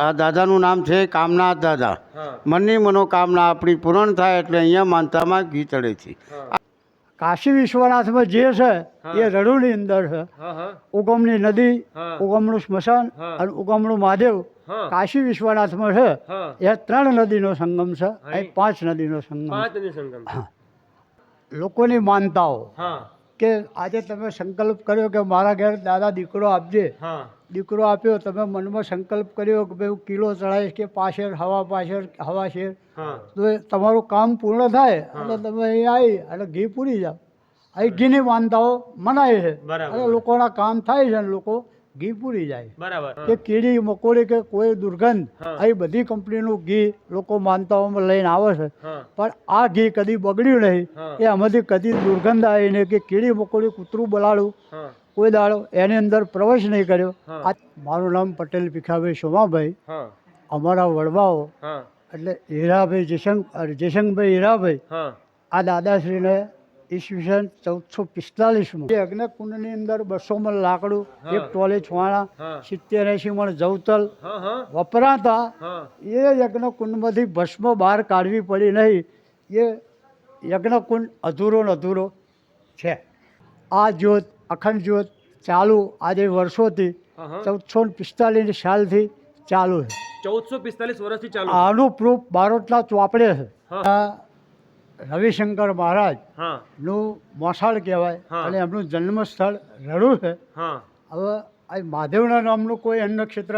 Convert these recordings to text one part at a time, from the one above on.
આ દાદાનું નામ છે કામનાથ દાદા. મનની મનોકામના આપણી પૂર્ણ થાય એટલે અહીંયા માનતામાં ઘી ચડે છે. કાશી વિશ્વનાથમાં જે છે એ રડુની અંદર છે. ઉગમની નદી, ઉગમનું સ્મશાન અને ઉગમનું મહાદેવ કાશી વિશ્વનાથમાં છે. એ 3 નદીનો સંગમ છે. અહીં 5 નદીનો સંગમ. લોકોની માનતાઓ કે આજે તમે સંકલ્પ કર્યો કે મારા ઘેર દાદા દીકરો આપજે. દીકરો આપ્યો, તમે મનમાં સંકલ્પ કર્યો કે ભાઈ હું કિલો ચડાવીશ કે પાછળ હવા શેર, તો એ તમારું કામ પૂર્ણ થાય એટલે તમે અહીં આવી અને ઘી પૂરી જાઓ. અહીં ઘીની માનતાઓ મનાય છે અને લોકોના કામ થાય છે અને લોકો ઘી પૂરી જાય. બરાબર. કે કીડી મકોડી કે કોઈ દુર્ગંધ, અહીં બધી કંપનીનું ઘી લોકો માનતાઓમાં લઈને આવે છે. પણ આ ઘી કદી બગડ્યું નહીં. એ આમાંથી કદી દુર્ગંધ આવી નહીં કે કીડી મકોડી કૂતરું બલાડું કોઈ દાડો એની અંદર પ્રવેશ નહીં કર્યો. આ મારું નામ પટેલ ભીખાભાઈ સોમાભાઈ. અમારા વડવાઓ એટલે હીરાભાઈ જયશંકભાઈ હીરાભાઈ આ દાદાશ્રીને ઈસવીસન 1445 યજ્ઞકુંડની અંદર 200 મણ લાકડું, 1 ટોલી છોણા, 70-80 મણ જવતલ વપરાતા. એ યજ્ઞકુંડમાંથી ભસ્મ બહાર કાઢવી પડી નહીં. એ યજ્ઞકુંડ અધૂરો છે. આ જ્યોત અખંડ જ્યોત ચાલુ આજે વર્ષોથી 1445 સાલથી ચાલુ છે. 1445 વર્ષથી ચાલુ. આનું પ્રૂફ બારોટના ચોપડે છે. રવિશંકર મહારાજ નું મોસાળ કહેવાય અને એમનું જન્મ સ્થળ રડુ છે. હવે આ મહાદેવના નામનું કોઈ અન્નક્ષેત્ર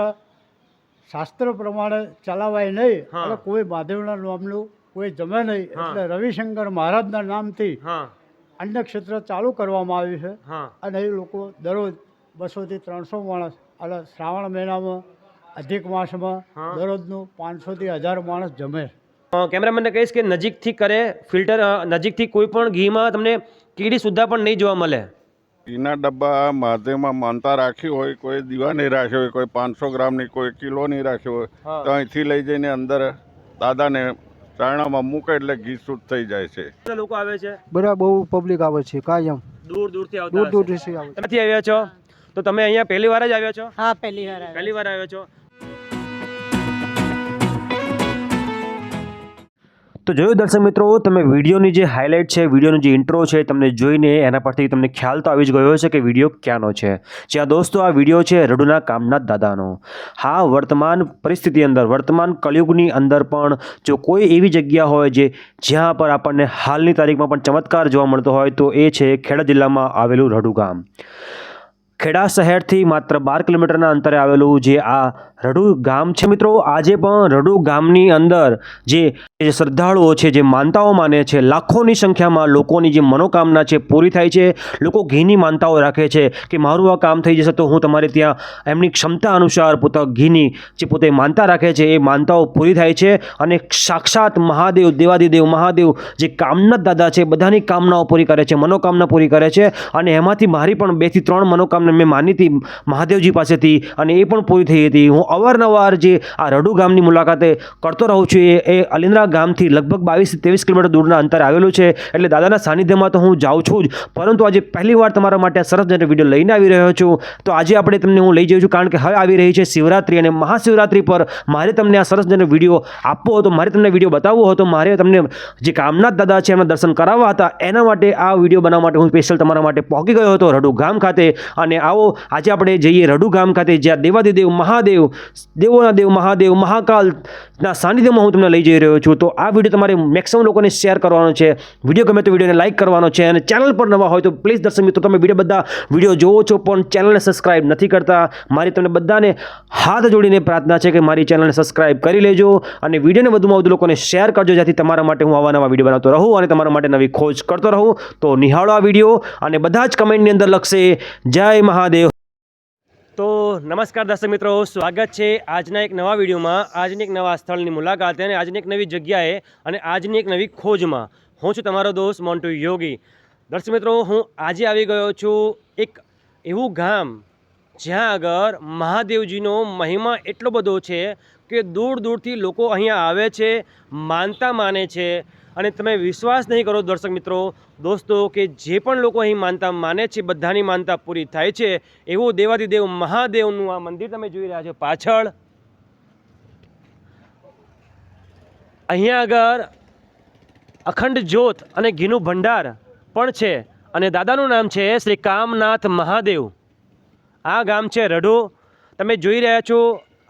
શાસ્ત્ર પ્રમાણે ચલાવાય નહીં અને કોઈ મહાદેવના નામનું કોઈ જમે નહીં. એટલે રવિશંકર મહારાજના નામથી અન્નક્ષેત્ર ચાલુ કરવામાં આવ્યું છે. અને એ લોકો દરરોજ 200 થી 300 માણસ અને શ્રાવણ મહિનામાં અધિક માસમાં દરરોજનું 500 થી 1000 માણસ જમે. કેમેરામેનને કહીશ કે નજીકથી કરે ફિલ્ટર, નજીકથી કોઈ પણ ઘીમાં તમને કીડી સુદ્ધા પણ નહીં જોવા મળે. ઘીના ડબ્બા મહાદેવમાં માનતા રાખી હોય, કોઈ દીવા નહીં રાખ્યો હોય, કોઈ 500 ગ્રામની, કોઈ કિલો નહીં રાખ્યો હોય, તો અહીંથી લઈ જઈને અંદર દાદાને ચારણામાં મૂકે એટલે ઘી શુદ્ધ થઈ જાય છે. લોકો આવે છે, બધા બહુ પબ્લિક આવે છે કાયમ, દૂરથી આવતા. દૂરથી આવે. ત્યાંથી આવ્યા છો તો તમે અહીંયા પહેલી વાર જ આવ્યા છો? હા, પહેલી વાર આવ્યા છો. તો જોયું દર્શક મિત્રો, તમે વિડીયોની જે હાઇલાઇટ છે, વિડીયોનો જે ઇન્ટ્રો છે, તમને જોઈને એના પરથી તમને ખ્યાલ તો આવી જ ગયો છે કે વિડીયો ક્યાંનો છે. જ્યાં દોસ્તો આ વિડીયો છે રડુના કામનાથ દાદાનો. હા, વર્તમાન પરિસ્થિતિ અંદર, વર્તમાન કળિયુગની અંદર પણ જો કોઈ એવી જગ્યા હોય જ્યાં પર આપણને હાલની તારીખમાં પણ ચમત્કાર જોવા મળતો હોય તો એ છે ખેડા જિલ્લામાં આવેલું રડુ ગામ. ખેડા શહેરથી માત્ર 12 કિલોમીટરના અંતરે આવેલું જે આ રડુ ગામ છે મિત્રો. આજે પણ રડુ ગામની અંદર જે શ્રદ્ધાળુઓ છે, જે માનતાઓ માને છે, લાખોની સંખ્યામાં લોકોની જે મનોકામના છે પૂરી થાય છે. લોકો ઘીની માનતાઓ રાખે છે કે મારું આ કામ થઈ જશે તો હું તમારે ત્યાં એમની ક્ષમતા અનુસાર ઘીની જે પોતે માનતા રાખે છે એ માનતાઓ પૂરી થાય છે. અને સાક્ષાત મહાદેવ, દેવાદિદેવ મહાદેવ જે કામનાથ દાદા છે બધાની કામનાઓ પૂરી કરે છે, મનોકામના પૂરી કરે છે. અને એમાંથી મારી પણ 2 થી 3 મનોકામના મેં માની હતી મહાદેવજી પાસેથી અને એ પણ પૂરી થઈ હતી. હું અવારનવાર જે આ રડુ ગામની મુલાકાતે કરતો રહું છું. એ અલિન્દ્રા ગામથી લગભગ 22-23 કિલોમીટર દૂરના અંતરે આવેલું છે. એટલે દાદાના સાનિધ્યમાં તો હું જાઉં છું જ, પરંતુ આજે પહેલી વાર તમારા માટે સરસ જઈને વિડીયો લઈને આવી રહ્યો છું. તો આજે આપણે તમને હું લઈ જઉં છું, કારણ કે હવે આવી રહી છે શિવરાત્રી અને મહાશિવરાત્રી પર મારે તમને આ સરસ જઈને વિડીયો આપવો હતો, મારે તમને વિડીયો બતાવવો હતો, મારે તમને જે કામનાથ દાદા છે એમના દર્શન કરાવવા હતા. એના માટે આ વિડીયો બનાવવા માટે હું સ્પેશિયલ તમારા માટે પહોંચી ગયો હતો રડુ ગામ ખાતે. અને આવો આજે આપણે જઈએ રડુ ગામ ખાતે, જ્યાં દેવાદિદેવ મહાદેવ, દેવોના દેવ મહાદેવ, મહાકાલના સાનિધ્યમાં હું તમને લઈ જઈ રહ્યો છું. તો આ વિડીયો તમારે મેક્સિમમ લોકોને શેર કરવાનો છે. વિડીયો ગમે તો વિડીયોને લાઇક કરવાનો છે. અને ચેનલ પર નવા હોય તો પ્લીઝ દર્શક મિત્રો, તમે બધા વિડીયો જોવો છો પણ ચેનલને સબસ્ક્રાઇબ નથી કરતા. મારી તમને બધાને હાથ જોડીને પ્રાર્થના છે કે મારી ચેનલને સબસ્ક્રાઇબ કરી લેજો અને વિડીયોને વધુમાં વધુ લોકોને શેર કરજો, જેથી તમારા માટે હું આવા નવા વિડીયો બનાવતો રહું અને તમારા માટે નવી ખોજ કરતો રહું. તો નિહાળો આ વિડીયો અને બધા જ કમેન્ટની અંદર લખશે જય મહાદેવ. તો નમસ્કાર દર્શક મિત્રો, સ્વાગત છે આજના એક નવા વિડીયોમાં, આજની એક નવા સ્થળની મુલાકાતે અને આજની એક નવી જગ્યાએ અને આજની એક નવી ખોજમાં. હું છું તમારો દોસ્ત મોન્ટુ યોગી. દર્શક મિત્રો, હું આજે આવી ગયો છું એક એવું ગામ જ્યાં આગળ મહાદેવજીનો મહિમા એટલો બધો છે કે દૂર દૂરથી લોકો અહીંયા આવે છે, માનતા માને છે. અને તમે વિશ્વાસ નહીં કરો દર્શક મિત્રો, દોસ્તો, કે જે પણ લોકો અહીં માનતા માને છે બધાની માનતા પૂરી થાય છે. એવું દેવાદિદેવ મહાદેવનું આ મંદિર તમે જોઈ રહ્યા છો પાછળ. અહીંયા આગળ અખંડ જ્યોત અને ઘીનું ભંડાર પણ છે અને દાદાનું નામ છે શ્રી કામનાથ મહાદેવ. આ ગામ છે રઢુ. તમે જોઈ રહ્યા છો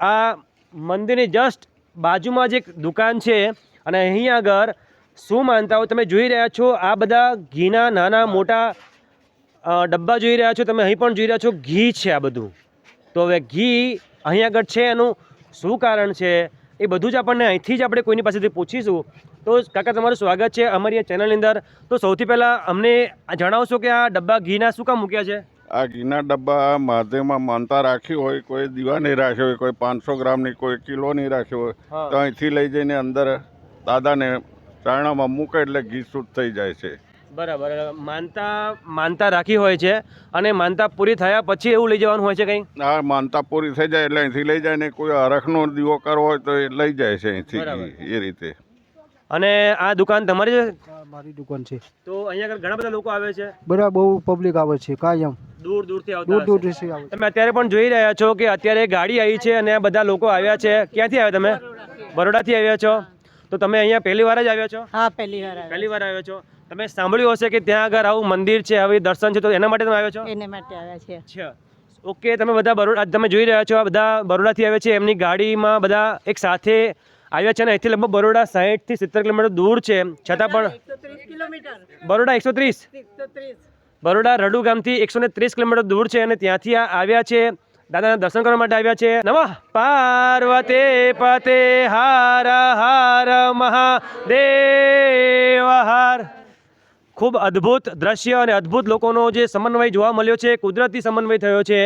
આ મંદિરની જસ્ટ બાજુમાં જ એક દુકાન છે અને અહીં આગળ શું માનતા હોય તમે જોઈ રહ્યા છો. આ બધા ઘીના નાના મોટા ડબ્બા જોઈ રહ્યા છો તમે. અહીં પણ જોઈ રહ્યા છો ઘી છે આ બધું. તો હવે ઘી અહીં આગળ છે એનું શું કારણ છે એ બધું જ આપણને અહીંથી જ આપણે કોઈની પાસેથી પૂછીશું. તો કાકા તમારું સ્વાગત છે અમારી આ ચેનલની અંદર. તો સૌથી પહેલાં અમને જણાવશો કે આ ડબ્બા ઘીના શું કામ મૂક્યા છે? આ ઘીના ડબ્બા મહાદેવમાં માનતા રાખી હોય, કોઈ દીવાની રાખી હોય, કોઈ 500 ગ્રામની, કોઈ કિલોની રાખી હોય, તો અહીંથી લઈ જઈને અંદર દાદાને ચારણામાં મૂકે એટલે ઘી શુદ્ધ થઈ જાય છે. બરાબર. માનતા રાખી હોય છે અને માનતા પૂરી થયા પછી એવું લઈ જવાનું હોય છે કંઈ? આ માનતા પૂરી થઈ જાય એટલે અહીંથી લઈ જાય ને કોઈ અરખનો દીવો કરવો હોય તો એ લઈ જાય છે અહીંથી એ રીતે. અને આ દુકાન તમારી છે? મારી દુકાન છે. તો અહીંયા આગળ ઘણા બધા લોકો આવે છે? બરાબર, બહુ પબ્લિક આવે છે કાયમ, દૂર દૂરથી આવતા દૂર હશે. દૂરથી આવે છે. તમે અત્યારે પણ જોઈ રહ્યા છો કે અત્યારે ગાડી આવી છે અને આ બધા લોકો આવ્યા છે. ક્યાંથી આવ્યા તમે? બરોડાથી આવ્યા છો. તો તમે અહીંયા પહેલી વાર જ આવ્યા છો? હા, પહેલી વાર આવ્યા. પહેલી વાર આવ્યા છો. તમે સાંભળ્યું હશે કે ત્યાં આગળ આવું મંદિર છે, આવી દર્શન છે, તો એના માટે તમે આવ્યા છો? એને માટે આવ્યા છે. અચ્છા, ઓકે. તમે બધા બરોડા તમે જોઈ રહ્યા છો આ બધા બરોડાથી આવ્યા છે. એમની ગાડીમાં બધા એક સાથે આવ્યા છે અને અહીંથી લગભગ બરોડા 60 થી 70 કિલોમીટર દૂર છે. છતાં પણ 130 કિલોમીટર. બરોડા 130, 130. બરોડા રડુ ગામથી 130 કિલોમીટર દૂર છે અને ત્યાંથી આ આવ્યા છે, દાદાના દર્શન કરવા માટે આવ્યા છે. નમઃ પાર્વતી પતે હાર હાર મહાદેવ હાર. ખૂબ અદ્ભુત દ્રશ્ય અને અદ્ભુત લોકોનો જે સમન્વય જોવા મળ્યો છે, કુદરતી સમન્વય થયો છે.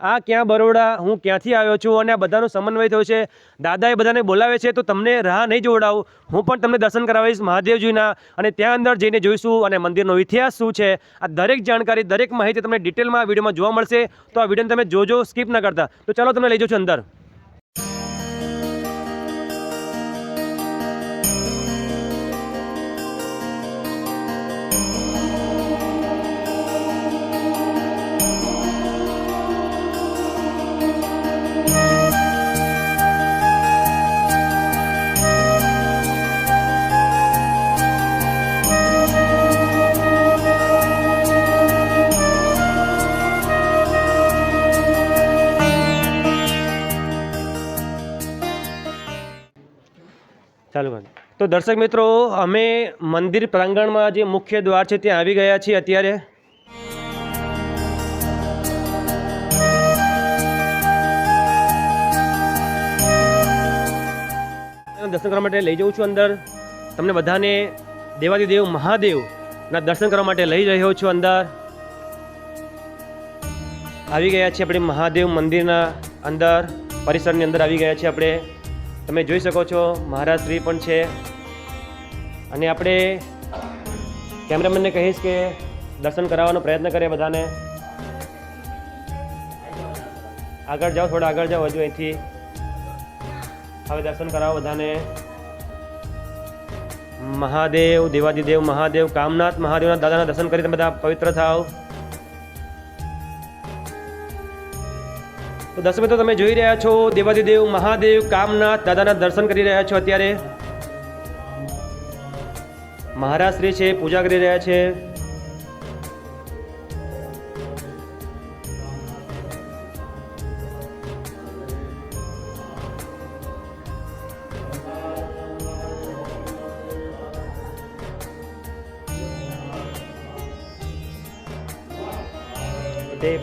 આ ક્યાં બરોડા, હું ક્યાંથી આવ્યો છું અને આ બધાનો સમન્વય થયો છે. દાદાએ બધાને બોલાવે છે તો તમને રાહ નહીં જોવડાવું, હું પણ તમને દર્શન કરાવીશ મહાદેવજીના અને ત્યાં અંદર જઈને જોઈશું અને મંદિરનો ઇતિહાસ શું છે. આ દરેક જાણકારી, દરેક માહિતી તમને ડિટેલમાં આ વિડીયોમાં જોવા મળશે. તો આ વિડીયોને તમે જોજો, સ્કીપ ન કરતા. તો ચાલો તમને લઈ જાઉં છું અંદર. ચાલુ કરી. તો દર્શક મિત્રો, અમે મંદિર પ્રાંગણમાં જે મુખ્ય દ્વાર છે ત્યાં આવી ગયા છીએ અત્યારે. દર્શન કરવા માટે લઈ જાઉં છું અંદર. તમને બધાને દેવાદિદેવ મહાદેવના દર્શન કરવા માટે લઈ રહ્યો છું અંદર. આવી ગયા છીએ આપણે મહાદેવ મંદિરના અંદર, પરિસરની અંદર આવી ગયા છીએ આપણે. તમે જોઈ શકો છો મહારાજ શ્રી પણ છે અને આપણે કેમેરામેનને કહીશ કે દર્શન કરાવવાનો પ્રયત્ન કરે બધાને. આગળ જાઓ, થોડા આગળ જાઓ હજુ અહીંથી. હવે દર્શન કરાવો બધાને. મહાદેવ, દેવાદિદેવ મહાદેવ, કામનાથ મહાદેવના દાદાના દર્શન કરી તમે બધા પવિત્ર થાવ. તો દર્શક મિત્રો, તમે જોઈ રહ્યા છો દેવાદિદેવ મહાદેવ કામનાથ દાદાના દર્શન કરી રહ્યા છો. અત્યારે મહારાજ શ્રી છે, પૂજા કરી રહ્યા છે.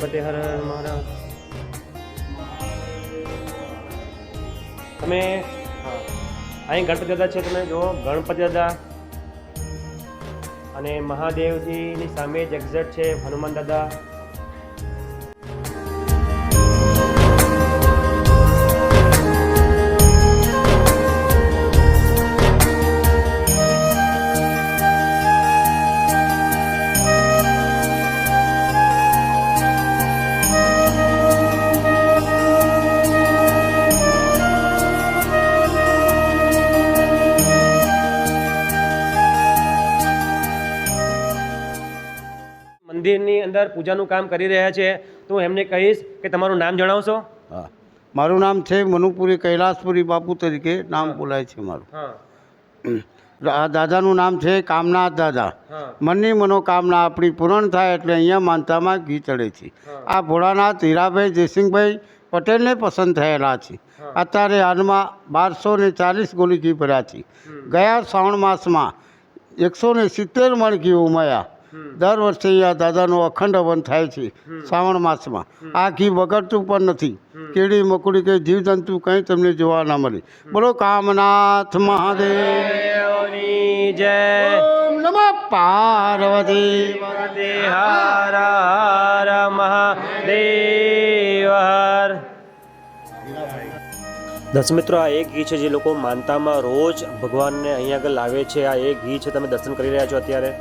પતે હર હર મહારાજ. તમે અહીં ગણપતિ દાદા છે, તમે જુઓ ગણપતિ દાદા અને મહાદેવજીની સામે જ એક્ઝેક્ટ છે હનુમાન દાદા. મંદિરની અંદર પૂજાનું કામ કરી રહ્યા છે. તો હું એમને કહીશ કે તમારું નામ જણાવશો? હા, મારું નામ છે મનુપુરી કૈલાસપુરી બાપુ તરીકે નામ બોલાય છે મારું. હા, આ દાદાનું નામ છે કામનાથ દાદા. મનની મનોકામના આપણી પૂર્ણ થાય એટલે અહીંયા માનતામાં ઘી ચડે છે. આ ભોળાનાથ હીરાભાઈ જયસિંહભાઈ પટેલને પસંદ થયેલા છે. અત્યારે હાલમાં 1240 ગોળી ઘી ભર્યા છે. ગયા શ્રાવણ માસમાં 170 મણ ઘી ઉમાયા. દર વર્ષે અહીંયા દાદાનો અખંડ હવન થાય છે શ્રાવણ માસમાં. આ ઘી બગડતું પણ નથી. કીડી મકોડી કે જીવજંતુ કંઈ તમને જોવા ના મળે. બોલો કામનાથ મહાદેવની જય. ઓમ નમઃ પાર્વતી હર હર મહાદેવ હર. દર્શક મિત્રો, આ એક ઘી છે જે લોકો માનતામાં રોજ ભગવાનને અહીંયા આગળ લાવે છે. આ એક ઘી છે, તમે દર્શન કરી રહ્યા છો અત્યારે.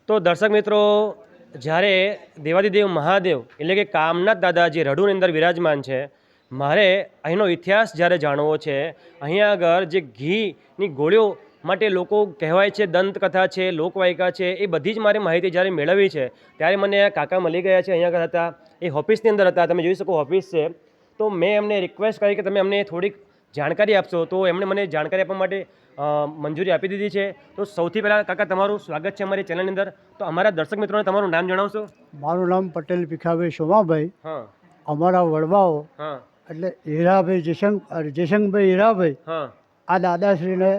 તો દર્શક મિત્રો, જ્યારે દેવાદિદેવ મહાદેવ એટલે કે કામનાથ દાદા જે રઢુની અંદર વિરાજમાન છે, મારે અહીંનો ઇતિહાસ જ્યારે જાણવો છે. અહીંયા આગળ જે ઘીની ગોળીઓ માટે લોકો કહેવાય છે, દંતકથા છે, લોકવાયકા છે, એ બધી જ મારી માહિતી જ્યારે મેળવી છે ત્યારે મને આ કાકા મળી ગયા છે. અહીંયા આગળ હતા, એ ઓફિસની અંદર હતા, તમે જોઈ શકો ઓફિસ છે. તો મેં એમને રિક્વેસ્ટ કરી કે તમે અમને થોડીક જાણકારી આપશો. તો એમણે મને જાણકારી આપવા માટે મંજૂરી આપી દીધી છે. તો સૌથી પહેલાં કાકા તમારું સ્વાગત છે અમારી ચેનલની અંદર. તો અમારા દર્શક મિત્રોને તમારું નામ જણાવશો? મારું નામ પટેલ ભીખાભાઈ સોમાભાઈ. હા અમારા વડવાઓ હા એટલે હીરાભાઈ જયશંકભાઈ હીરાભાઈ હા આ દાદાશ્રીને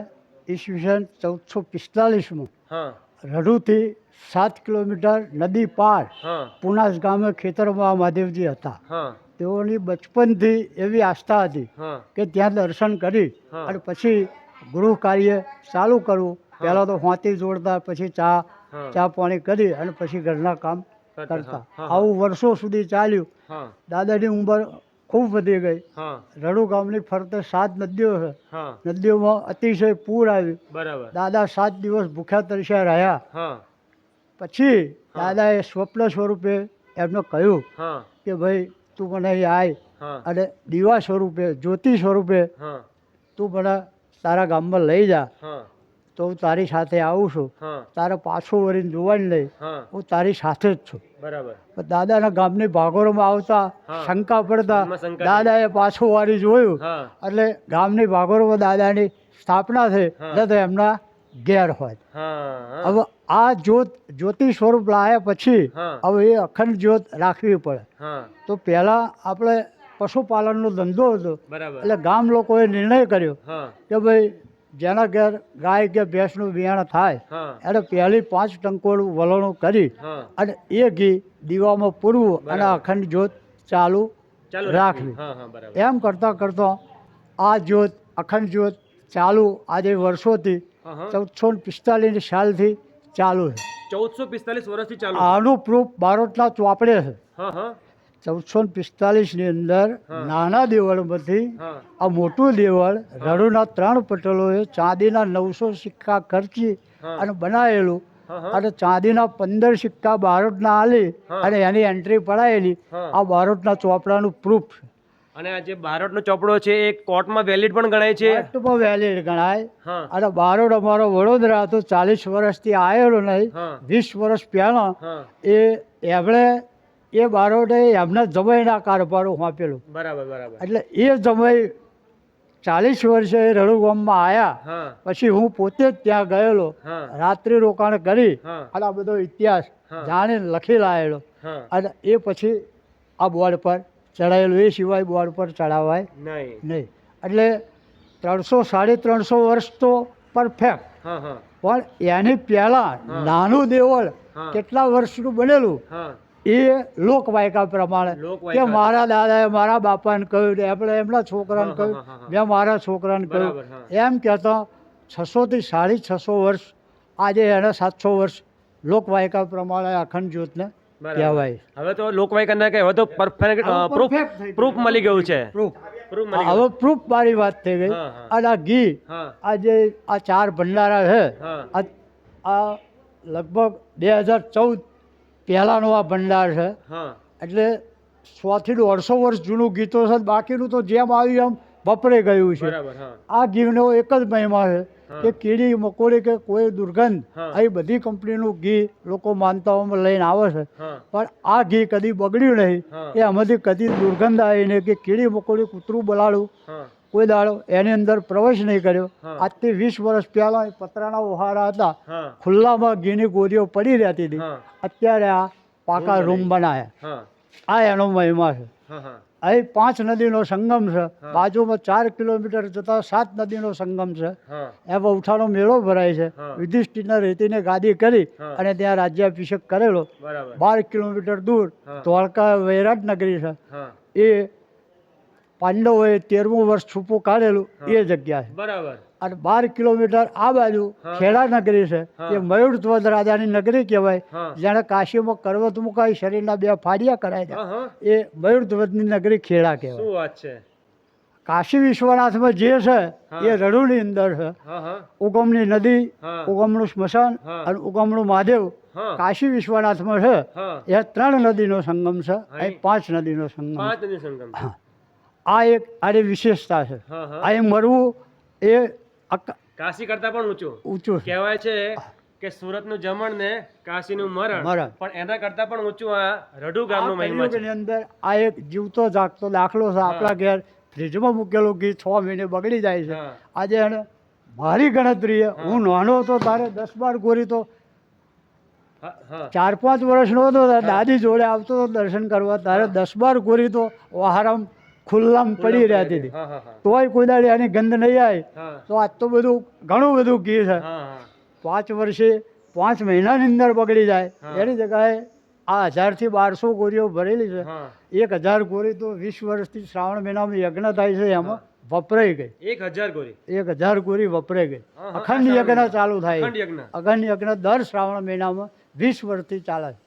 ઈસવીસન 1445માં હા રઢુથી 7 કિલોમીટર નદી પાર હા પુનાસ ગામે ખેતરમાં મહાદેવજી હતા. હા તેઓની બચપનથી એવી આસ્થા હતી હા કે ત્યાં દર્શન કરી હા. અને પછી ગૃહ કાર્ય ચાલુ કરવું. પહેલાં તો હોંતી જોડતા, પછી હા. ચા પાણી કરી અને પછી ઘરના કામ કરતા. કરતા. હા. આવું વર્ષો સુધી ચાલ્યું. હા દાદાની ઉંમર ખૂબ વધી ગઈ. હા રડુ ગામની ફરતે 7 નદીઓ છે. હા નદીઓમાં અતિશય પૂર આવ્યું. બરાબર. દાદા 7 દિવસ ભૂખ્યા તરસ્યા રહ્યા. હા પછી દાદાએ સ્વપ્ન સ્વરૂપે એમને કહ્યું હા કે ભાઈ તું મને અહીં આય હા અને દીવા સ્વરૂપે, જ્યોતિ સ્વરૂપે હા તું મને તારા ગામમાં લઈ જા. હા તો હું તારી સાથે આવું છું. હા તારે પાછું વળીને જોવાની નહીં, હા હું તારી સાથે જ છું. બરાબર. પણ દાદાના ગામની ભાગોળમાં આવતા હા. શંકા પડતા મનમાં શંકા દાદાએ પાછું વાળી જોયું. હા એટલે ગામની ભાગોળમાં દાદાની સ્થાપના થઈ. હા. ન તો એમના ઘેર હોય. હા હવે આ જ્યોતિ સ્વરૂપ લાયા પછી હા. હવે એ અખંડ જ્યોત રાખવી પડે. હા તો પહેલાં આપણે પશુપાલનનો ધંધો હતો. બરાબર. એટલે ગામ લોકોએ નિર્ણય કર્યો હા કે ભાઈ જેના ઘેર ગાય કે ભેંસનું બિયાણ થાય હા એને પહેલી 5 ટંકોળું વલણું કરી હા અને એ ઘી દીવામાં પૂરવું અને બરાબર. અખંડ જ્યોત ચાલુ ચાલુ રાખવી. હા હા બરાબર. એમ કરતાં કરતાં આ જ્યોત, અખંડ જ્યોત ચાલુ આજે વર્ષોથી હા હા 1445 સાલથી ચાલુ છે. 1445 વર્ષથી ચાલુ છે. આનું પ્રૂફ બારોટના ચોપડે છે. હા હા 1445ની અંદર હા. નાના દેવળમાંથી હા આ મોટું દેવળ રડુના 3 પટેલોએ ચાંદીના 900 સિક્કા ખર્ચી હા. અને બનાવેલું. હા હા અને ચાંદીના 15 સિક્કા બારોટના આલી હા. અને એની એન્ટ્રી પડાયેલી. હા. આ બારોટના ચોપડાનું પ્રૂફ છે. અને આ જે બારોટનો ચોપડો છે એ કોર્ટમાં વેલિડ પણ ગણાય છે. કોર્ટમાં વેલિડ ગણાય. હા અને બારોટ અમારો વડોદરા હતો, 40 વર્ષથી આવેલો નહીં. હા 20 વર્ષ પહેલાં હા એમણે એ બારોટે એમના જમાઈના કારભારું આપેલું. બરાબર બરાબર. એટલે એ જમાઈ 40 વર્ષે રડુ ગામમાં આવ્યા. હા પછી હું પોતે જ ત્યાં ગયેલો, હા રાત્રિ રોકાણ કરી હા અને આ બધો ઇતિહાસ હા. જાણીને લખી લાવેલો. હા અને એ પછી આ બોર્ડ પર ચડાયેલું. એ સિવાય બોર્ડ પર ચડાવાય નહીં. નહીં. એટલે 300-350 વર્ષ તો પરફેક્ટ. હા હા પણ એની પહેલાં હા. નાનું દેવળ હા. કેટલા વર્ષનું બનેલું હા એ લોકવાયકા પ્રમાણે લોકવાયકા. કે મારા દાદાએ મારા બાપાને કહ્યું, આપણે એમના છોકરાને હા, કહ્યું, હા, હા, હા. મેં મારા છોકરાને કહ્યું. બરાબર, હા. એમ કહેતા 600 થી 650 વર્ષ, આજે એને 700 વર્ષ લોકવાયકા પ્રમાણે અખંડ જ્યોતને બરાબર. કહેવાય. હવે તો લોકવાયકા ના કહેવાય, હવે તો પરફેક્ટ પ્રૂફ perfect થઈ ગયું. પ્રૂફ મળી ગયું છે. પ્રૂફ. પ્રૂફ મળી હવે ગયું. પ્રૂફ મારી વાત થઈ ગઈ. હા, હા. અને આ ઘી, હા આ જે આ 4 ભંડારા છે, હા આ લગભગ 2014 પહેલાંનો આ ભંડાર છે. હા એટલે 100 થી 150 વર્ષ જૂનું ગીતો છે. બાકીનું તો જેમ આવ્યું એમ વપરાઈ ગયું છે. બરાબર. હા. આ ઘીનો એક જ મહિમા છે કે કીડી મકોડી કે કોઈ દુર્ગંધ હા. આવી બધી કંપનીનું ઘી લોકો માનતાઓમાં લઈને આવે છે, હા. પણ આ ઘી કદી બગડ્યું નહીં. હા. એ આમાંથી કદી દુર્ગંધ આવી નહીં કે કીડી મકોડી કૂતરું બલાડું હા. કોઈ દાડો એની અંદર પ્રવેશ નહીં કર્યો. હા. આજથી 20 વર્ષ પહેલાં પતરાના ઓહારા હતા, હા. ખુલ્લામાં ઘીની ગોરીઓ પડી રહેતી હતી. હા. અત્યારે આ પાકા રૂમ બનાવ્યા. હા. આ એનો મહિમા છે. હા. હા. અહીં 5 નદીનો સંગમ છે, બાજુમાં 4 કિલોમીટર જતા 7 નદીનો સંગમ છે. હા. એમાં ઉઠાનો મેળો ભરાય છે. હા. યુધિષ્ઠિરના રેતીને ગાદી કરી હા. અને ત્યાં રાજ્યાભિષેક કરેલો. બરાબર. 12 કિલોમીટર દૂર હા. દ્વારકા વૈરાટ નગરી છે. હા. એ પાંડવોએ 13મું વર્ષ છૂપું કાઢેલું એ જગ્યા છે. બરાબર. અને 12 કિલોમીટર આ બાજુ હા. ખેડા નગરી છે. હા. એ મયુરધ્વજ રાજાની નગરી કહેવાય. હા. જેણે કાશીમાં કરવત મુકાઈ શરીરના 2 ફાડિયા કરાયા હા. હા. એ મયુરધ્વજની નગરી ખેડા કહેવાય. શું વાત છે. કાશી વિશ્વનાથમાં જે છે હા. એ રડુની અંદર છે. હા. હા. ઉગમની નદી, હા. ઉગમનું સ્મશાન હા. અને ઉગમનું મહાદેવ હા. કાશી વિશ્વનાથમાં છે. હા. એ 3 નદીનો સંગમ છે. હા. અહીં 5 નદીનો સંગમ છે. 5 નદી સંગમ. આ એક આની વિશેષતા છે. હા. હા. અહીં મરવું એ કાશી કરતા પણ ઊંચું ઊંચું છે. કહેવાય છે કે સુરતનું જમણ ને કાશીનું મરણ, મરણ. પણ એના કરતા પણ ઊંચું આ રઢુ આ ગામનો મહિમા છે. કલિયુગની અંદર આ એક જીવતો જાગતો દાખલો છે. આપણા ઘેર ફ્રીજમાં મૂકેલું ઘી 6 મહિને બગડી જાય છે. હા. આજે એને મારી ગણતરીએ હું નાનો હતો તારે 10-12 ગોરી તો હા. હા. 4-5 વર્ષનો હતો ત્યારે દાદી જોડે આવતો હતો દર્શન કરવા. તારે 10-12 ગોરી તો ઓહારામ ખુલ્લામ પડી રહેતી હતી. હા. હા. હા. તોય કોઈ દાડી એની ગંધ નહીં આવી. હા. તો આજ તો બધું ઘણું બધું ઘી છે. હા. હા. 5 વર્ષે 5 મહિનાની અંદર બગડી જાય હા. એની જગ્યાએ આ 1000 થી 1200 ગોરીઓ ભરેલી છે. હા. 1000 ગોરી તો 20 વર્ષથી શ્રાવણ મહિનામાં યજ્ઞ થાય છે એમાં વપરાઈ ગઈ. 1000 ગોરી. 1000 ગોરી વપરાઈ ગઈ. હા, હા. અખંડ યજ્ઞ ચાલુ થાય. અખંડ યજ્ઞ. અખંડ યજ્ઞ દર શ્રાવણ મહિનામાં 20 વર્ષથી ચાલે છે.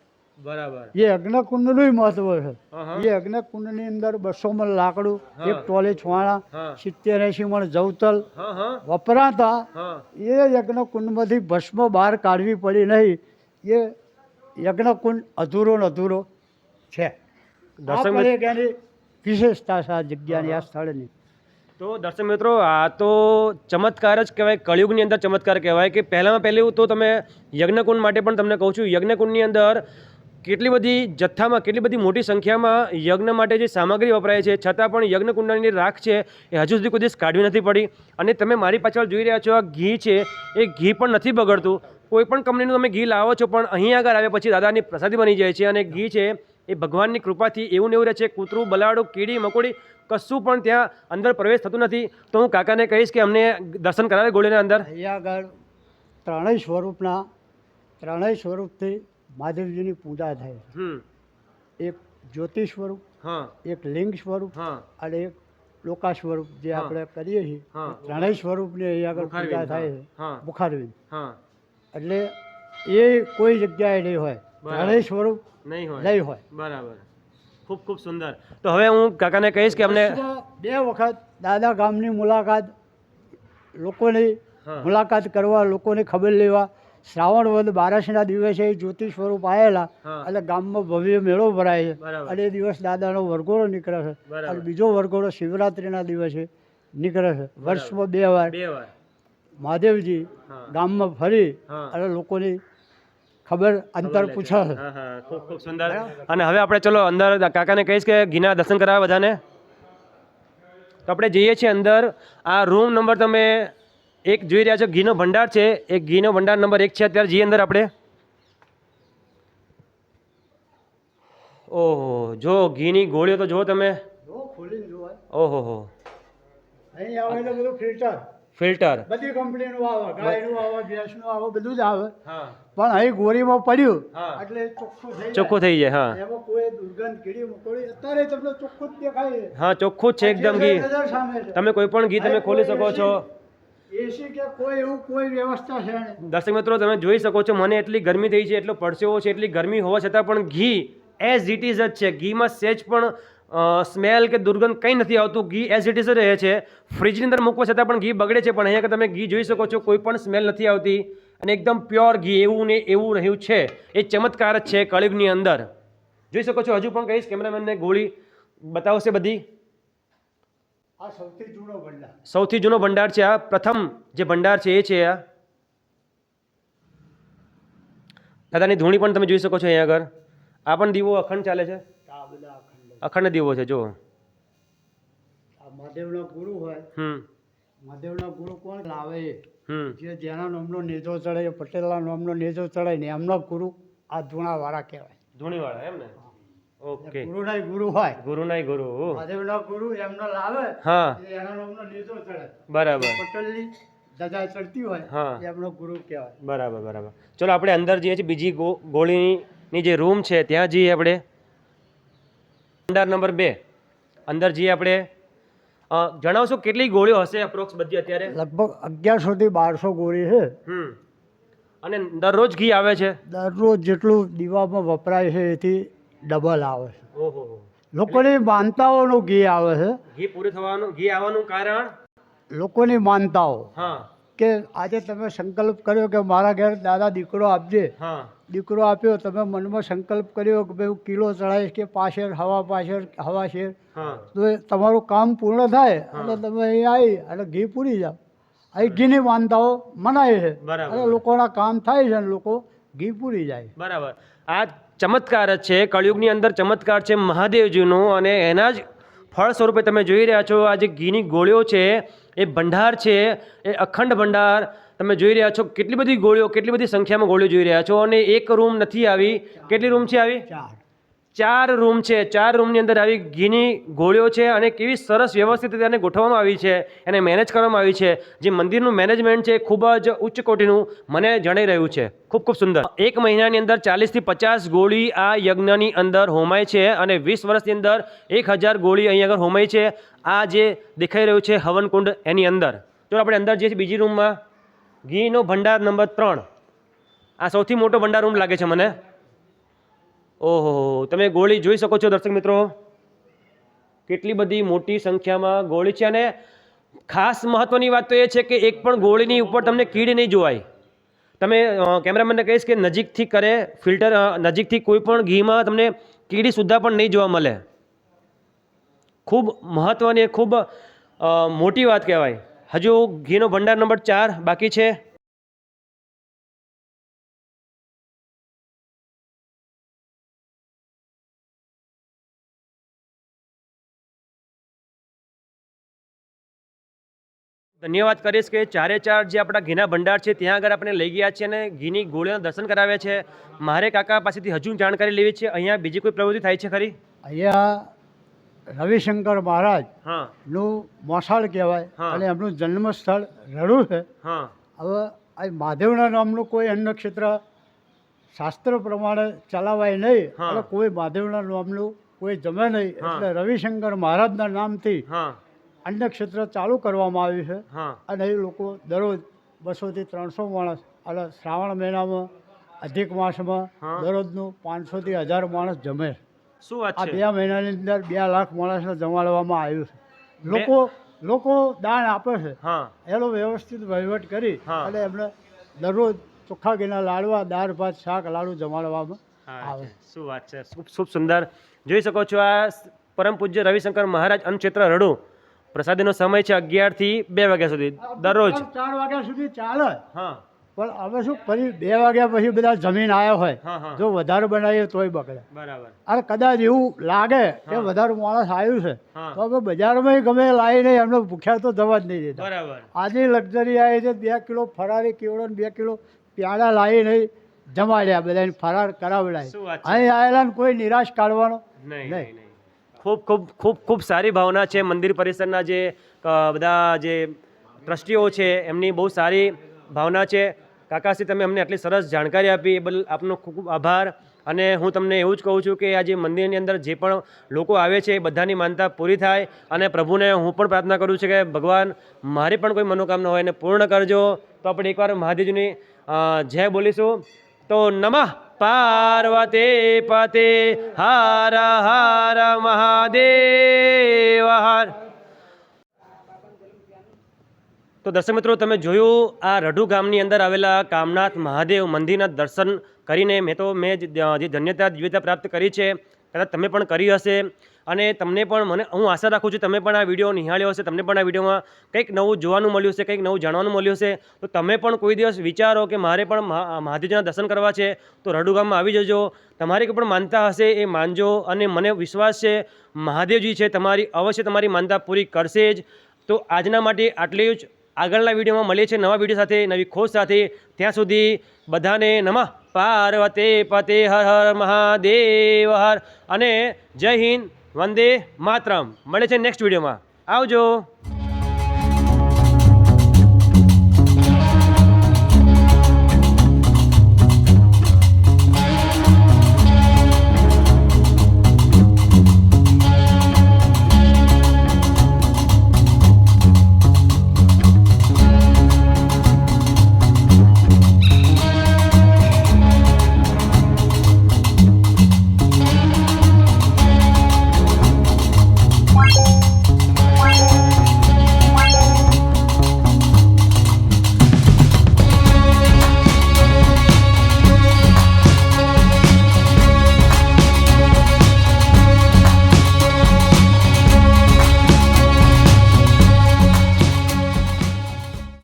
બરાબર. એ યજ્ઞકુંડનું મહત્વ છે. હા. હા. એ યજ્ઞકુંડની અંદર 200 મણ લાકડું, હા. 1 ટોલે છોણા, હા. 70-80 મણ જવતલ હા. હા. વપરાતા. હા. એ યજ્ઞકુંડમાંથી ભસ્મ બહાર કાઢવી પડી નહીં. એ યજ્ઞકુંડ અધૂરો ને અધૂરો છે. દર્શક આ પણ એક એની વિશેષતા છે આ જગ્યાની, આ સ્થળની. તો દર્શક મિત્રો, આ તો ચમત્કાર જ કહેવાય, કળિયુગની અંદર ચમત્કાર કહેવાય કે પહેલામાં પહેલું તો તમે યજ્ઞકુંડ માટે પણ તમને કહું છું, યજ્ઞકુંડની અંદર કેટલી બધી જથ્થામાં, કેટલી બધી મોટી સંખ્યામાં યજ્ઞ માટે જે સામગ્રી વપરાય છે, છતાં પણ યજ્ઞકુંડની રાખ છે એ હજુ સુધી કોઈ દિવસ કાઢવી નથી પડી. અને તમે મારી પાછળ જોઈ રહ્યા છો આ ઘી છે, એ ઘી પણ નથી બગડતું. કોઈ પણ કંપનીનું તમે ઘી લાવો છો પણ અહીં આગળ આવ્યા પછી દાદાની પ્રસાદી બની જાય છે. અને ઘી છે એ ભગવાનની કૃપાથી એવું ને એવું રહે છે. કૂતરું, બલાડું, કીડી, મકોડી કશું પણ ત્યાં અંદર પ્રવેશ થતું નથી. તો હું કાકાને કહીશ કે અમને દર્શન કરાવે ગોળીના અંદર. અહીંયા આગળ ત્રણેય સ્વરૂપથી મહાદેવજીની પૂજા થાય. એક જ્યોતિ સ્વરૂપ, હા. એક લિંગ સ્વરૂપ હા. અને એક લોકા સ્વરૂપ જે હા. આપણે કરીએ છીએ. હા. ત્રણેય સ્વરૂપની અહીંયા આગળ બુખારવિંદ, પૂજા થાય છે. હા. બુખારવિંદ. હા. એટલે એ કોઈ જગ્યાએ નહીં હોય. બરાબર. ત્રણેય સ્વરૂપ નહીં હોય. નહીં હોય. બરાબર. ખૂબ ખૂબ સુંદર. તો હવે હું કાકાને કહીશ કે અમને વર્ષમાં 2 વખત દાદા ગામની મુલાકાત, લોકોની હા. મુલાકાત કરવા, લોકોની ખબર લેવા. શ્રાવણ વદ 12ના દિવસે જ્યોતિ સ્વરૂપ આવેલા હા. એટલે ગામમાં ભવ્ય મેળો ભરાય છે. બરાબર. અને એ દિવસ દાદાનો વરઘોડો નીકળે છે. બરાબર. અને બીજો વરઘોડો શિવરાત્રિના દિવસે નીકળે છે. વર્ષમાં 2 વાર 2 વાર. મહાદેવજી હા. ગામમાં ફરી હા. અને લોકોની ખબર અંતર પૂછે છે. હા. હા. ખૂબ ખૂબ સુંદર. અને હવે આપણે ચલો અંદર કાકાને કહીશ કે ઘીના દર્શન કરાવે બધાને. તો આપણે જઈએ છીએ અંદર. આ રૂમ નંબર તમે 1 જોઈ રહ્યા છો, ઘીનો ભંડાર છે. એક ઘીનો ભંડાર નંબર 1 છે. અત્યારે જઈએ અંદર આપણે. ઓહો, જો ઘીની ગોળીઓ તો જો તમે. જો ખોલીને જોવાય. ઓહો હો. અહીં આવે એટલે બધું ફિલ્ટર. બધી કંપનીનું આવે, ગાયનું આવે, ભેંસનું આવે, બધું જ આવે. હા. પણ અહીં ગોરીમાં પડ્યું હા. એટલે ચોખ્ખું થઈ જાય. ચોખ્ખું થઈ જાય. હા. એમાં કોઈ દુર્ગંધ, કીડી મકોડી અત્યારે તમને ચોખ્ખું જ દેખાય છે. હા, ચોખ્ખું જ છે એકદમ ઘી. નજર સામે છે. તમે કોઈ પણ ઘી તમે ખોલી શકો છો. એસી કે કોઈ એવું કોઈ વ્યવસ્થા છે નહીં. દર્શક મિત્રો, તમે જોઈ શકો છો, મને એટલી ગરમી થઈ છે, એટલો પરસેવો છે, એટલી ગરમી હોવા છતાં પણ ઘી એઝ ઇટ ઇઝ જ છે. ઘીમાં સહેજ પણ સ્મેલ કે દુર્ગંધ કંઈ નથી આવતું. ઘી એઝ ઇટ ઇઝ જ રહે છે. ફ્રીજની અંદર મૂકવા છતાં પણ ઘી બગડે છે, પણ અહીંયા તમે ઘી જોઈ શકો છો, કોઈ પણ સ્મેલ નથી આવતી અને એકદમ પ્યોર ઘી એવું ને એવું રહ્યું છે. એ ચમત્કાર જ છે કળિયુગની અંદર. જોઈ શકો છો. હજુ પણ કહીશ કેમેરામેનને ગોળી બતાવશે બધી. આ સૌથી જૂનો ભંડાર. સૌથી જૂનો ભંડાર છે. આ પ્રથમ જે ભંડાર છે એ છે આ. દાદાની ધૂણી પણ તમે જોઈ શકો છો અહીંયા આગળ. આ પણ દીવો અખંડ ચાલે છે. આ બધા અખંડ. અખંડ દીવો છે જો. આ મહાદેવના ગુરુ હોય. મહાદેવના ગુરુ કોણ લાવે? જે જેના નામનો નેજો ચડાય, પટેલના નામનો નેજો ચડાય ને એમના ગુરુ આ ધૂણાવાળા કહેવાય. ધૂણીવાળા એમ ને? ઓકે. ગુરુના ગુરુ હોય. ગુરુના ગુરુ. મહાદેવના ગુરુ એમનો લાવે. હા એના નામનો નેજો ચડાય. બરાબર. પટેલની ધજા ચડતી હોય હા. એમનો ગુરુ કહેવાય. બરાબર બરાબર. ચલો આપણે અંદર જઈએ છીએ. બીજી ગોળીની જે રૂમ છે ત્યાં જઈએ આપણે. ભંડાર નંબર 2 અંદર જઈએ આપણે. જણાવશો કેટલી ગોળીઓ હશે અપ્રોક્સ બધી અત્યારે? લગભગ 1100 થી 1200 ગોળી છે. અને દરરોજ ઘી આવે છે? દરરોજ જેટલું દીવામાં વપરાય છે એથી ડબલ આવે છે. ઓહો. લોકોની માનતાઓનું ઘી આવે છે. ઘી પૂરું થવાનું, ઘી આવવાનું કારણ? લોકોની માનતાઓ હા કે આજે તમે સંકલ્પ કર્યો કે મારા ઘેર દાદા દીકરો આપજે. હા દીકરો આપ્યો, તમે મનમાં સંકલ્પ કર્યો કે ભાઈ હું કિલો ચડાવીશ કે પાછળ હવા શેર હા. તો એ તમારું કામ પૂર્ણ થાય એટલે તમે અહીં આવી અને ઘી પૂરી જાઓ. અહીં ઘીની માનતાઓ મનાય છે બરાબર. અને લોકોના કામ થાય છે અને લોકો ઘી પૂરી જાય. બરાબર. આ ચમત્કાર જ છે, કળિયુગની અંદર ચમત્કાર છે મહાદેવજીનો. અને એના જ ફળ સ્વરૂપે તમે જોઈ રહ્યા છો આ જે ઘીની ગોળીઓ છે એ ભંડાર છે, એ અખંડ ભંડાર તમે જોઈ રહ્યા છો. કેટલી બધી ગોળીઓ, કેટલી બધી સંખ્યામાં ગોળીઓ જોઈ રહ્યા છો. અને એક રૂમ નથી આવી. કેટલી રૂમ છે આવી? 4 રૂમ છે. 4 રૂમની અંદર આવી ઘીની ગોળીઓ છે. અને કેવી સરસ વ્યવસ્થિત રીતે એને ગોઠવવામાં આવી છે, એને મેનેજ કરવામાં આવી છે. જે મંદિરનું મેનેજમેન્ટ છે ખૂબ જ ઉચ્ચ કોટીનું મને જણાઈ રહ્યું છે. ખૂબ ખૂબ સુંદર. 1 મહિનાની અંદર 40 થી 50 ગોળી આ યજ્ઞની અંદર હોમાય છે. અને 20 વર્ષની અંદર 1000 ગોળી અહીં આગળ હોમાય છે. આ જે દેખાઈ રહ્યું છે હવનકુંડ એની અંદર. જો આપણે અંદર જઈએ બીજી રૂમમાં. ઘીનો ભંડાર નંબર 3. આ સૌથી મોટો ભંડાર રૂમ લાગે છે મને. ઓહો, તમે ગોળી જોઈ શકો છો દર્શક મિત્રો. કેટલી બધી મોટી સંખ્યામાં ગોળી છે. અને ખાસ મહત્વની વાત તો એ છે કે એક પણ ગોળીની ઉપર તમને કીડ નહીં જોવાય. તમે કેમેરામેનને કહીશ કે નજીકથી કરે ફિલ્ટર, નજીકથી કોઈ પણ ઘીમાં તમને કીડી સુદ્ધા પણ નહીં જોવા મળે. ખૂબ મહત્વની, ખૂબ મોટી વાત કહેવાય. હજુ ઘીનો ભંડાર નંબર 4 બાકી છે. ધન્યવાદ કરીશ કે 4 જે આપણા ઘીના ભંડાર છે ત્યાં આગળ આપણે લઈ ગયા છીએ અને ઘીની ગોળીઓના દર્શન કરાવ્યા છે. મારે કાકા પાસેથી હજુ જાણકારી લેવી છે. અહીંયા બીજી કોઈ પ્રવૃત્તિ થાય છે ખરી? અહીંયા રવિશંકર મહારાજ હા નું મોસાળ કહેવાય હા. અને એમનું જન્મ સ્થળ રડુ છે. હા હવે આ મહાદેવના નામનું કોઈ અન્ન ક્ષેત્ર શાસ્ત્ર પ્રમાણે ચલાવાય નહીં હા. અને કોઈ મહાદેવના નામનું કોઈ જમે નહીં. હા. એટલે રવિશંકર મહારાજના નામથી હા અન્ન ક્ષેત્ર ચાલુ કરવામાં આવ્યું છે. હા અને એ લોકો દરરોજ 200 થી 300 માણસ, અને શ્રાવણ મહિનામાં અધિક માસમાં હા. દરરોજનું 500 થી 1000 માણસ જમે. શું વાત આ છે? 2 મહિનાની અંદર 2 લાખ માણસને જમાડવામાં આવ્યું છે. લોકો દાન આપે છે. હા એનો વ્યવસ્થિત વહીવટ કરી હા. અને એમને દરરોજ ચોખ્ખા ઘીના લાડવા, દાળ ભાત, શાક, લાડુ જમાડવામાં આવે. શું વાત છે. ખૂબ સુંદર. જોઈ શકો છો આ પરમ પૂજ્ય રવિશંકર મહારાજ અન્નક્ષેત્ર રડુ. પ્રસાદીનો સમય છે 11 થી 2 વાગ્યા સુધી દરરોજ. 4 વાગ્યા સુધી ચાલે. હા પણ અમે શું ફરી 2 વાગ્યા પછી બધા જમીન આવ્યા હોય, હા હા જો વધારે બનાવીએ તોય બગડે. બરાબર. અને કદાચ એવું લાગે કે હા. વધારે માણસ આવ્યું છે હા. તો અમે બજારમાં ગમે લાવીને એમને ભૂખ્યા તો જવા જ નહીં દેતા. બરાબર. આજે લક્ઝરી આવી છે. 2 કિલો ફરારી કેવડો ને 2 કિલો પ્યાડા લાવીને જમાડ્યા, બધાને ફરાર કરાવડાય. શું વાત છે? અહીં આવેલા કોઈ નિરાશ કાઢવાનો નહીં નહીં. નહીં. ખૂબ ખૂબ ખૂબ ખૂબ સારી ભાવના છે. મંદિર પરિસરના જે બધા જે ટ્રસ્ટીઓ છે એમની બહુ સારી ભાવના છે. કાકાશ્રી, તમે અમને આટલી સરસ જાણકારી આપી એ બદલ આપનો ખૂબ ખૂબ આભાર. અને હું તમને એવું જ કહું છું કે આ જે મંદિરની અંદર જે પણ લોકો આવે છે એ બધાની માનતા પૂરી થાય. અને પ્રભુને હું પણ પ્રાર્થના કરું છું કે ભગવાન મારી પણ કોઈ મનોકામના હોય એને પૂર્ણ કરજો. તો આપણે એકવાર મહાદેવજીની જય બોલીશું. તો નમઃ પાર્વતી પતે હર હર મહાદેવ હર. તો દર્શક મિત્રો, તમે જોયું આ રઢુ ગામની અંદર આવેલા કામનાથ મહાદેવ મંદિરના દર્શન કરીને મેં જે ધન્યતા દિવ્યતા પ્રાપ્ત કરી છે કદાચ તમે પણ કરી હશે અને તમને પણ હું આશા રાખું છું તમે પણ આ વિડીયો નિહાળ્યો હશે, તમને પણ આ વિડીયોમાં કંઈક નવું જોવાનું મળ્યું હશે, કંઈક નવું જાણવાનું મળ્યું હશે. તો તમે પણ કોઈ દિવસ વિચારો કે મારે પણ મહાદેવજીના દર્શન કરવા છે તો રડુ ગામમાં આવી જજો. તમારી કોઈ પણ માનતા હશે એ માનજો અને મને વિશ્વાસ છે મહાદેવજી છે અવશ્ય તમારી માનતા પૂરી કરશે જ. તો આજના માટે આટલી જ. આગળના વિડીયોમાં મળીએ છીએ નવા વિડીયો સાથે, નવી ખોજ સાથે. ત્યાં સુધી બધાને નમઃ પાર્વતે પતે હર હર મહાદેવ હર અને જય હિન્દ, વંદે માતરમ. મળે છે નેક્સ્ટ વિડીયોમાં. આવજો.